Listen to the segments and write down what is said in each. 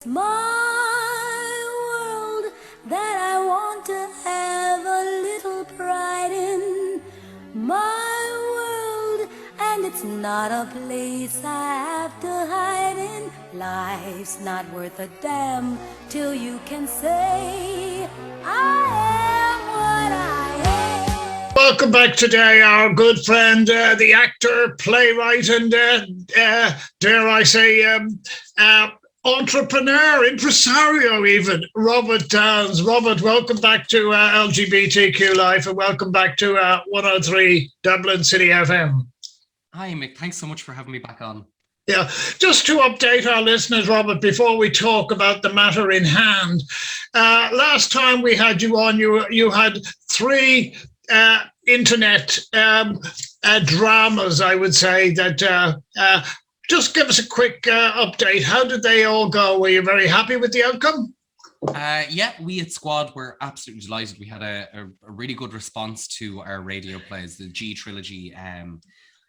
My world that I want to have a little pride in. My world, and it's not a place I have to hide in. Life's not worth a damn till you can say I am what I am. Welcome back today, our good friend, the actor, playwright, and dare I say, entrepreneur, impresario, even, Robert Downs. Robert, welcome back to LGBTQ Life, and welcome back to 103 Dublin City-fm. Hi, Mick. Thanks so much for having me back on. Yeah, just to update our listeners, Robert, before we talk about the matter in hand, last time we had you on, you had three internet dramas, I would say, that just give us a quick update. How did they all go? Were you very happy with the outcome? Yeah, we at Squad were absolutely delighted. We had a really good response to our radio plays, the G trilogy.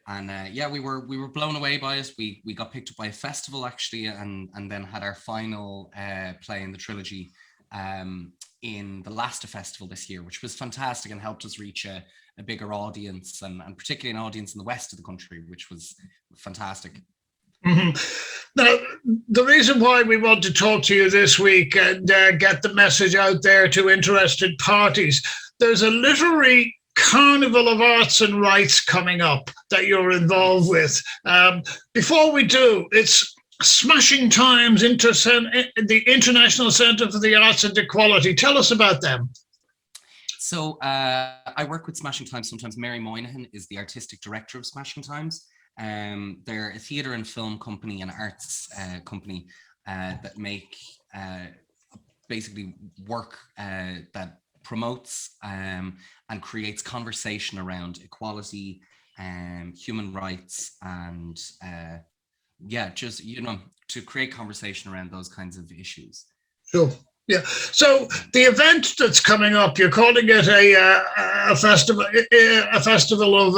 Yeah, we were blown away by it. We got picked up by a festival actually, and then had our final play in the trilogy in the Lasta Festival this year, which was fantastic and helped us reach a bigger audience, and particularly an audience in the west of the country, which was fantastic. Mm-hmm. Now, the reason why we want to talk to you this week and get the message out there to interested parties, there's a literary Carnival of Arts and Rights coming up that you're involved with. Before we do, it's Smashing Times, the International Centre for the Arts and Equality. Tell us about them. So I work with Smashing Times. Sometimes Mary Moynihan is the artistic director of Smashing Times. They're a theatre and film company and arts company that make basically work that promotes and creates conversation around equality, human rights, and just to create conversation around those kinds of issues. Sure. Yeah. So the event that's coming up, you're calling it a festival of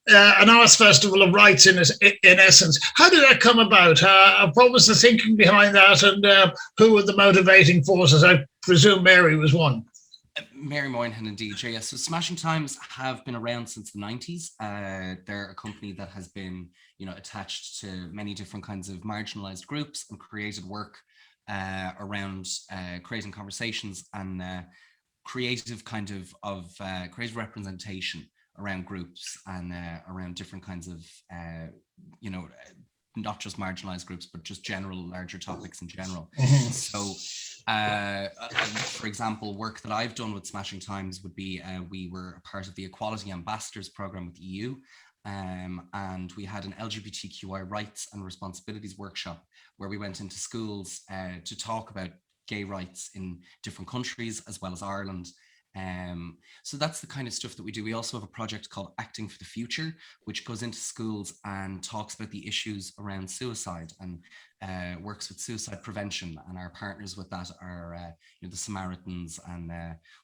an arts festival of rights in essence. How did that come about? What was the thinking behind that, and who were the motivating forces? I presume Mary was one. Mary Moynihan and DJ. Yeah. So Smashing Times have been around since the 90s. They're a company that has been, attached to many different kinds of marginalized groups and created work around creating conversations and creative kind of creative representation around groups and around different kinds of not just marginalized groups, but just general larger topics in general. Mm-hmm. So for example, work that I've done with Smashing Times would be we were a part of the Equality Ambassadors program with the EU, and we had an LGBTQI rights and responsibilities workshop where we went into schools to talk about gay rights in different countries as well as Ireland. So that's the kind of stuff that we do. We also have a project called Acting for the Future, which goes into schools and talks about the issues around suicide and works with suicide prevention. And our partners with that are the Samaritans, and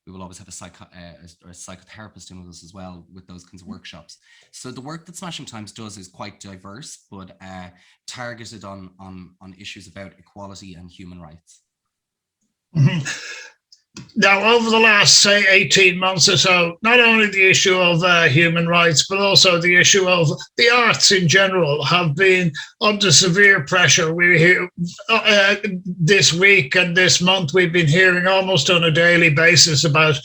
we will always have a psychotherapist in with us as well with those kinds of workshops. So the work that Smashing Times does is quite diverse, but targeted on issues about equality and human rights. Mm-hmm. Now, over the last, say, 18 months or so, not only the issue of human rights, but also the issue of the arts in general have been under severe pressure. We hear this week and this month, we've been hearing almost on a daily basis about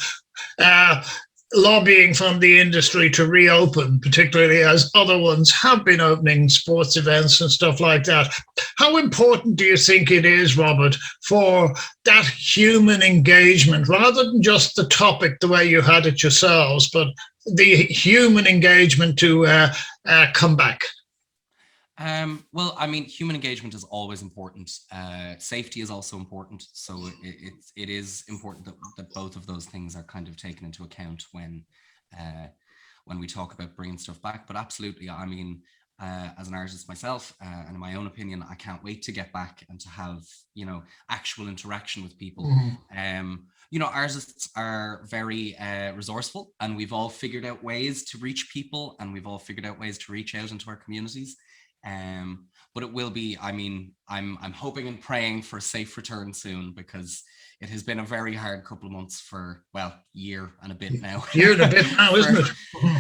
lobbying from the industry to reopen, particularly as other ones have been opening sports events and stuff like that. How important do you think it is, Robert, for that human engagement, rather than just the topic the way you had it yourselves, but the human engagement to come back? Well, I mean, human engagement is always important. Safety is also important. So it is important that both of those things are kind of taken into account when we talk about bringing stuff back. But absolutely, I mean, as an artist myself, and in my own opinion, I can't wait to get back and to have, actual interaction with people. Mm-hmm. Artists are very resourceful, and we've all figured out ways to reach people, and we've all figured out ways to reach out into our communities. But it will be, I mean, I'm hoping and praying for a safe return soon, because it has been a very hard couple of months for, well, year and a bit now. Year and a bit now, isn't it?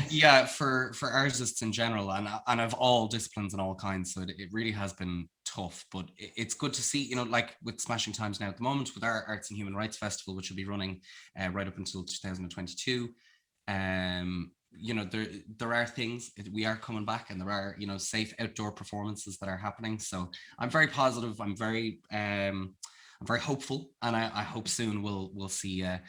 Yeah, for artists in general, and of all disciplines and all kinds. So it really has been tough, but it's good to see, you know, like with Smashing Times now at the moment, with our Arts and Human Rights Festival, which will be running right up until 2022. You know, there are things, we are coming back, and there are, you know, safe outdoor performances that are happening. So I'm very positive. I'm very hopeful, and I hope soon we'll see a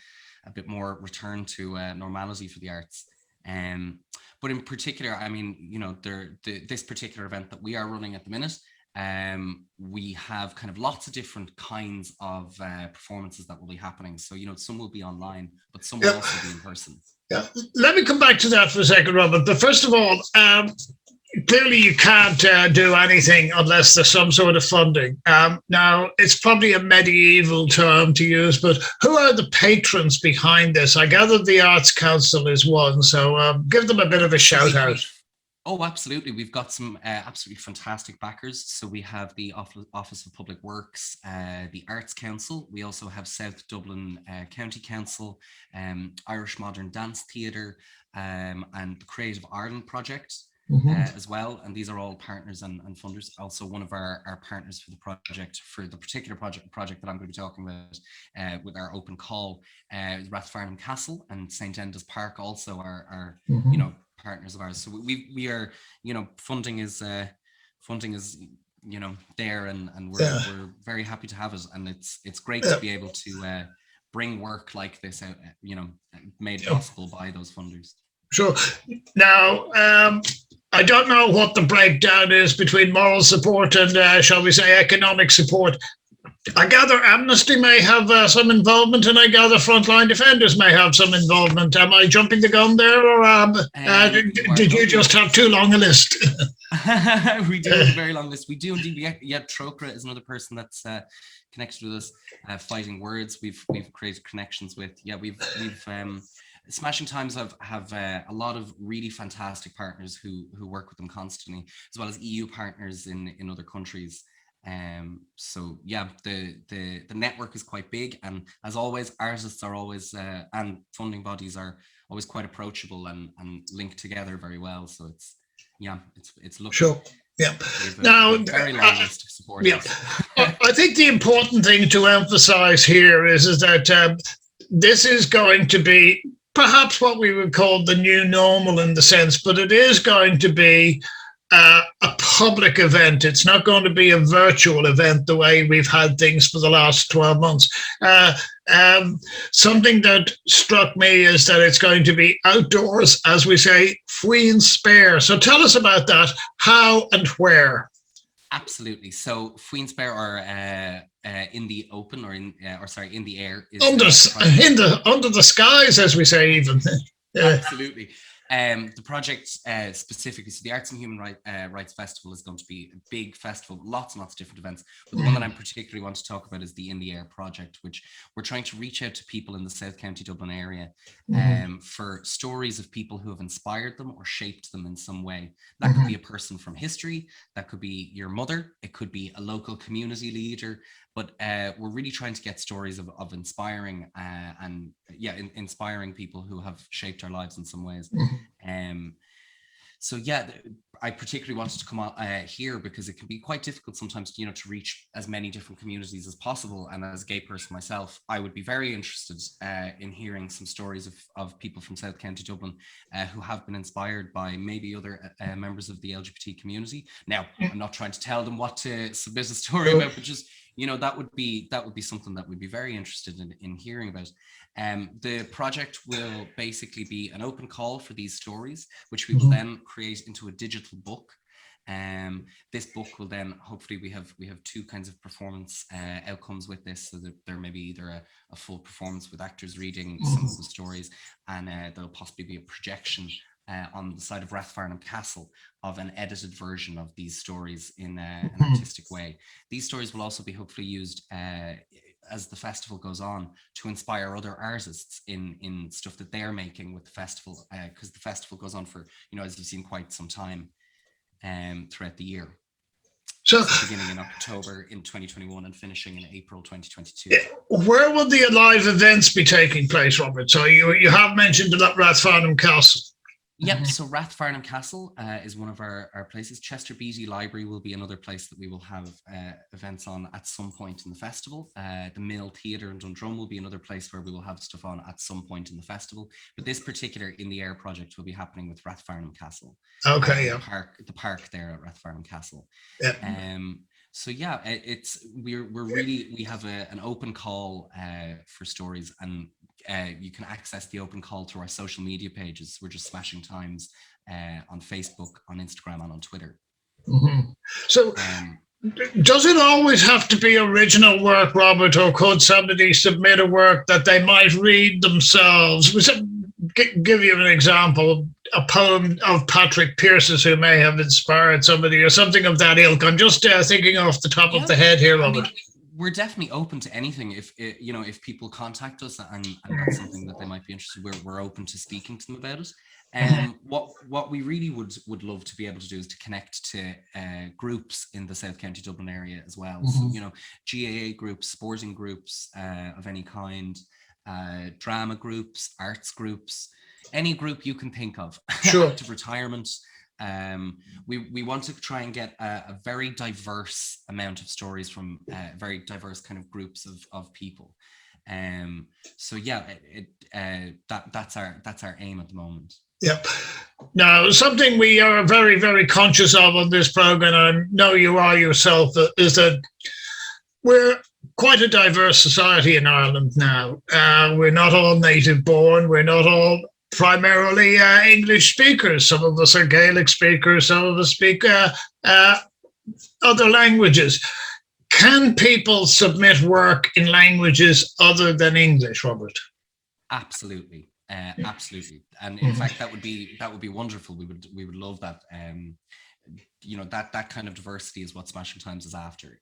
bit more return to normality for the arts. But in particular, I mean, you know, this particular event that we are running at the minute, we have kind of lots of different kinds of performances that will be happening. So, you know, some will be online, but some will also be in person. Yeah, let me come back to that for a second, Robert. But first of all, clearly you can't do anything unless there's some sort of funding. Now, it's probably a medieval term to use, but who are the patrons behind this? I gather the Arts Council is one, so give them a bit of a shout out. Oh, absolutely. We've got some absolutely fantastic backers. So we have the Office of Public Works, the Arts Council. We also have South Dublin County Council, Irish Modern Dance Theatre, and the Creative Ireland Project as well. And these are all partners and funders. Also, one of our partners for the project, for the particular project that I'm going to be talking about with our open call, Rathfarnham Castle and St. Enda's Park also are you know, partners of ours. So we are, you know, funding is you know, there, and we're very happy to have it, and it's great to be able to bring work like this out, you know, made possible by those funders. Sure. Now, I don't know what the breakdown is between moral support and, shall we say, economic support. I gather Amnesty may have some involvement, and I gather Frontline Defenders may have some involvement. Am I jumping the gun there, or did you just have too long a list? We do have a very long list. We do indeed. Yeah, Trokra is another person that's connected with us. Fighting Words, we've created connections with. Yeah, we've Smashing Times have a lot of really fantastic partners who work with them constantly, as well as EU partners in other countries. So yeah, the network is quite big, and as always, artists are always and funding bodies are always quite approachable and linked together very well. So it's looking sure. Yeah. Now, very long list of supporters. Yeah, I think the important thing to emphasize here is that this is going to be perhaps what we would call the new normal in the sense, but it is going to be a public event. It's not going to be a virtual event the way we've had things for the last 12 months. Something that struck me is that it's going to be outdoors, as we say, free and spare. So tell us about that, how and where. Absolutely. So free and spare are in the open, or in the air. Under the skies, as we say, even. Absolutely. The project specifically, so the Arts and Human Rights Festival is going to be a big festival, lots and lots of different events. But the one that I particularly want to talk about is the In the Air project, which we're trying to reach out to people in the South County Dublin area for stories of people who have inspired them or shaped them in some way. That could be a person from history, that could be your mother, it could be a local community leader. But we're really trying to get stories of inspiring inspiring people who have shaped our lives in some ways. So yeah, I particularly wanted to come on here because it can be quite difficult sometimes, you know, to reach as many different communities as possible. And as a gay person myself, I would be very interested in hearing some stories of people from South County Dublin who have been inspired by maybe other members of the LGBT community. Now, I'm not trying to tell them what to submit a story about, but just, you know, that would be something that we'd be very interested in hearing about. The project will basically be an open call for these stories, which we will then create into a digital book. This book will then, hopefully, we have two kinds of performance outcomes with this, so that there may be either a full performance with actors reading some of the stories, and there'll possibly be a projection on the side of Rathfarnham Castle of an edited version of these stories in an artistic way. These stories will also be hopefully used as the festival goes on to inspire other artists in stuff that they're making with the festival, because the festival goes on for, you know, as you've seen, quite some time throughout the year. So, beginning in October in 2021 and finishing in April 2022. Where will the live events be taking place, Robert? So you have mentioned Rathfarnham Castle. Yep, so Rathfarnham Castle is one of our places. Chester Beatty Library will be another place that we will have events on at some point in the festival. The Mill Theatre in Dundrum will be another place where we will have stuff on at some point in the festival. But this particular In the Air project will be happening with Rathfarnham Castle. Okay, yeah. The park there at Rathfarnham Castle. Yeah. So yeah, we have an open call for stories, and you can access the open call through our social media pages. We're just Smashing Times on Facebook, on Instagram, and on Twitter. Mm-hmm. So does it always have to be original work, Robert, or could somebody submit a work that they might read themselves? Give you an example, a poem of Patrick Pearse's who may have inspired somebody or something of that ilk. I'm just thinking off the top of the head here, Robert. I mean, we're definitely open to anything. If people contact us and that's something that they might be interested, we're open to speaking to them about it. And what we really would love to be able to do is to connect to groups in the South County Dublin area as well. So GAA groups, sporting groups of any kind, drama groups, arts groups, any group you can think of. Sure. Active retirement. We want to try and get a very diverse amount of stories from very diverse kind of groups of people. So yeah, that's our aim at the moment. Yep. Now, something we are very, very conscious of on this program, and I know you are yourself, is that we're quite a diverse society in Ireland now. We're not all native born. We're not all primarily English speakers. Some of us are Gaelic speakers. Some of us speak other languages. Can people submit work in languages other than English, Robert? Absolutely. Absolutely, and in fact that would be wonderful. We would love that. That kind of diversity is what Smashing Times is after.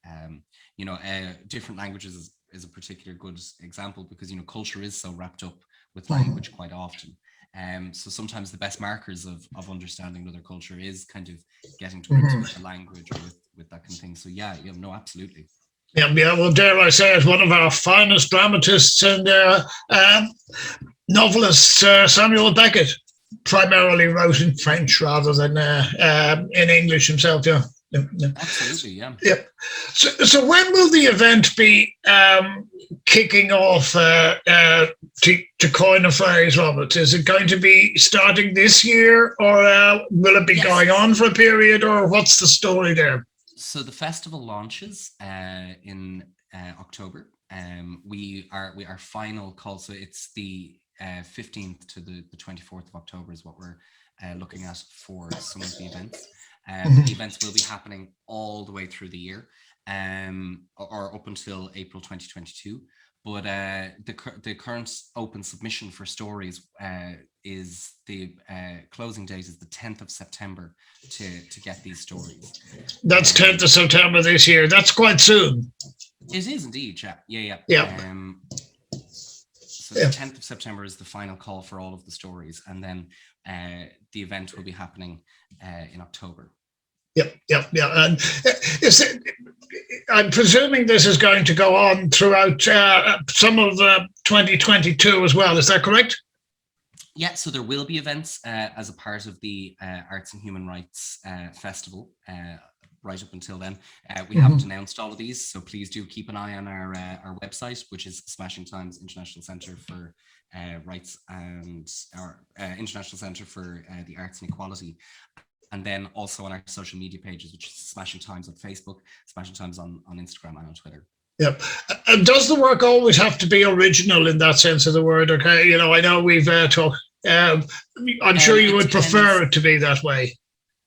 Different languages is a particular good example because culture is so wrapped up with language quite often. So sometimes the best markers of understanding another culture is kind of getting to grips with the language or with that kind of thing. So yeah, absolutely. Yeah, well, dare I say it, one of our finest dramatists and novelists, Samuel Beckett, primarily wrote in French rather than in English himself. Yeah. Absolutely, yeah. Yep. So when will the event be kicking off, to coin a phrase, Robert? Is it going to be starting this year, or will it be going on for a period, or what's the story there? So the festival launches in October. Our final call, so it's the 15th to the 24th of October is what we're looking at for some of the events. The events will be happening all the way through the year, or up until April 2022. But the current open submission for stories is the closing date is the 10th of September to get these stories. That's 10th of September this year. That's quite soon. It is indeed, yeah. So the 10th of September is the final call for all of the stories, and then the event will be happening in October. Yep. And I'm presuming this is going to go on throughout some of 2022 as well. Is that correct? Yeah, so there will be events as a part of the Arts and Human Rights Festival right up until then. We haven't announced all of these, so please do keep an eye on our website, which is Smashing Times International Centre for Rights and our International Centre for the Arts and Equality. And then also on our social media pages, which is Smashing Times on Facebook, Smashing Times on Instagram and on Twitter. Yep. And does the work always have to be original in that sense of the word? Okay, I know we've talked. I'm sure you would prefer it to be that way.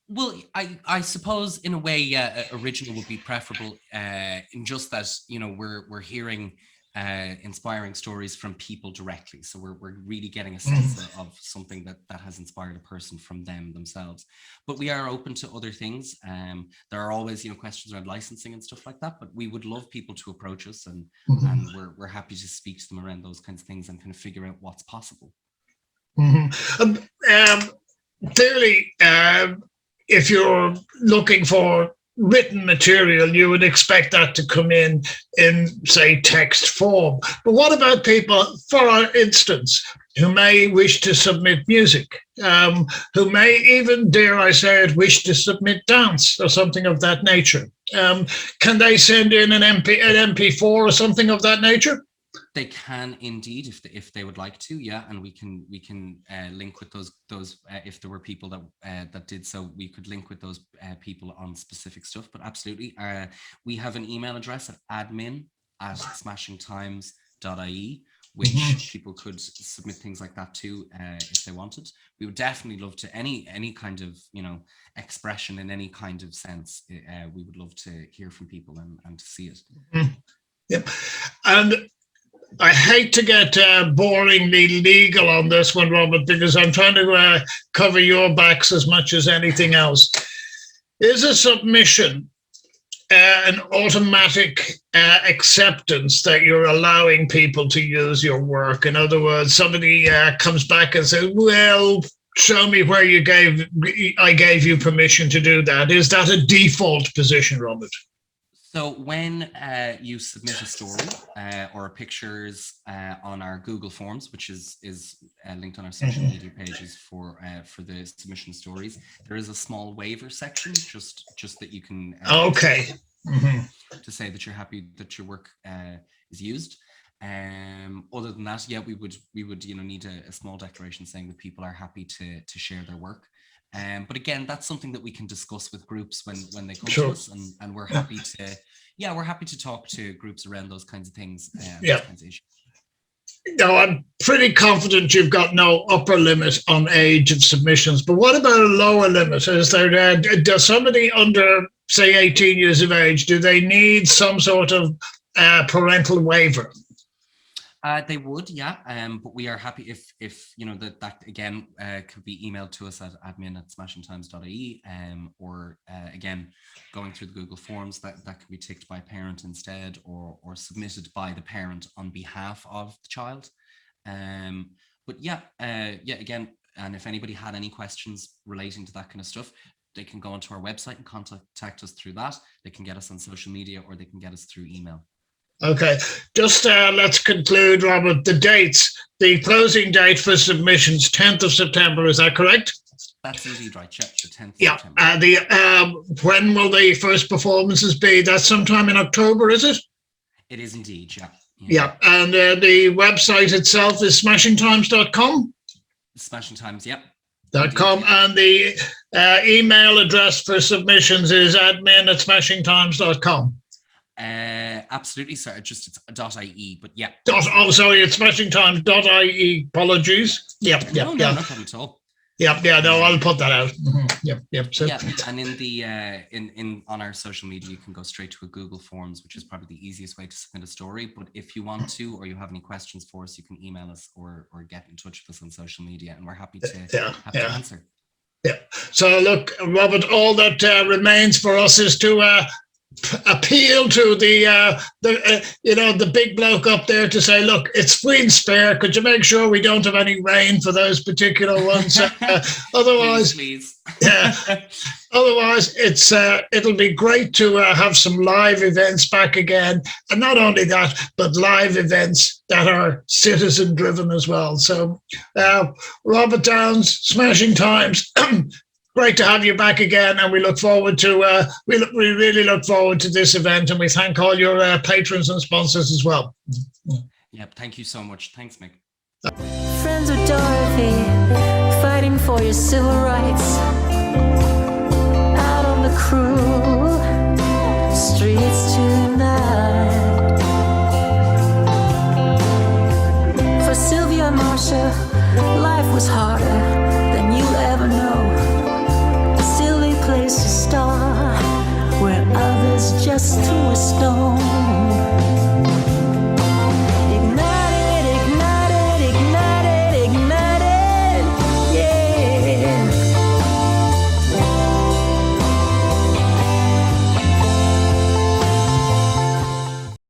Well, I suppose in a way, original would be preferable. In just that, we're hearing inspiring stories from people directly, so we're really getting a sense of something that has inspired a person from themselves. But we are open to other things. There are always questions around licensing and stuff like that, but we would love people to approach us, and we're happy to speak to them around those kinds of things and kind of figure out what's possible. Clearly, if you're looking for written material, you would expect that to come in, say, text form. But what about people, for instance, who may wish to submit music, who may even, dare I say it, wish to submit dance or something of that nature? Can they send in an MP4 or something of that nature? They can indeed, if they would like to, yeah, and we can link with those if there were people that did so, we could link with those people on specific stuff. But absolutely, we have an email address at admin@smashingtimes.ie, which people could submit things like that to if they wanted. We would definitely love to any kind of expression in any kind of sense. We would love to hear from people and to see it. Yep, and I hate to get boringly legal on this one, Robert, because I'm trying to cover your backs as much as anything else. Is a submission an automatic acceptance that you're allowing people to use your work? In other words, somebody comes back and says, well, show me where I gave you permission to do that. Is that a default position, Robert? So when you submit a story or pictures on our Google Forms, which is linked on our social media pages for the submission stories, there is a small waiver section just that you can to say that you're happy that your work is used. Other than that, yeah, we would need a small declaration saying that people are happy to share their work. But again, that's something that we can discuss with groups when they come to us, and we're happy to talk to groups around those kinds of things. Those kinds of issues. Now, I'm pretty confident you've got no upper limit on age of submissions, but what about a lower limit? Is there does somebody under, say, 18 years of age, do they need some sort of parental waiver? They would, yeah. But we are happy if that again could be emailed to us at admin@smashingtimes.ie, or again going through the Google Forms that can be ticked by a parent instead, or submitted by the parent on behalf of the child. But again, and if anybody had any questions relating to that kind of stuff, they can go onto our website and contact us through that. They can get us on social media, or they can get us through email. Okay, just let's conclude, Robert. The dates, the closing date for submissions, 10th of September, is that correct? That's indeed right, yeah, the 10th of September. When will the first performances be? That's sometime in October, is it? It is indeed, yeah. Yeah, and the website itself is smashingtimes.com? Smashingtimes, yeah. .com, and the email address for submissions is admin@smashingtimes.com. Absolutely, sir. Just it's .ie, but yeah. It's smashingtimes.ie. Apologies. No problem at all. I'll put that out. So, and in the on our social media, you can go straight to a Google Forms, which is probably the easiest way to submit a story. But if you want to, or you have any questions for us, you can email us or get in touch with us on social media, and we're happy to answer. Yeah. So look, Robert, all that remains for us is to appeal to the big bloke up there to say, look, it's free and spare. Could you make sure we don't have any rain for those particular ones? Otherwise, please. Otherwise, it'll be great to have some live events back again, and not only that, but live events that are citizen driven as well. So, Robert Downs, Smashing Times. Great to have you back again, and we look forward to we really look forward to this event, and we thank all your patrons and sponsors as well. Yeah, thank you so much. Thanks, Mick. Friends with Dorothy, fighting for your civil rights, out on the cruise.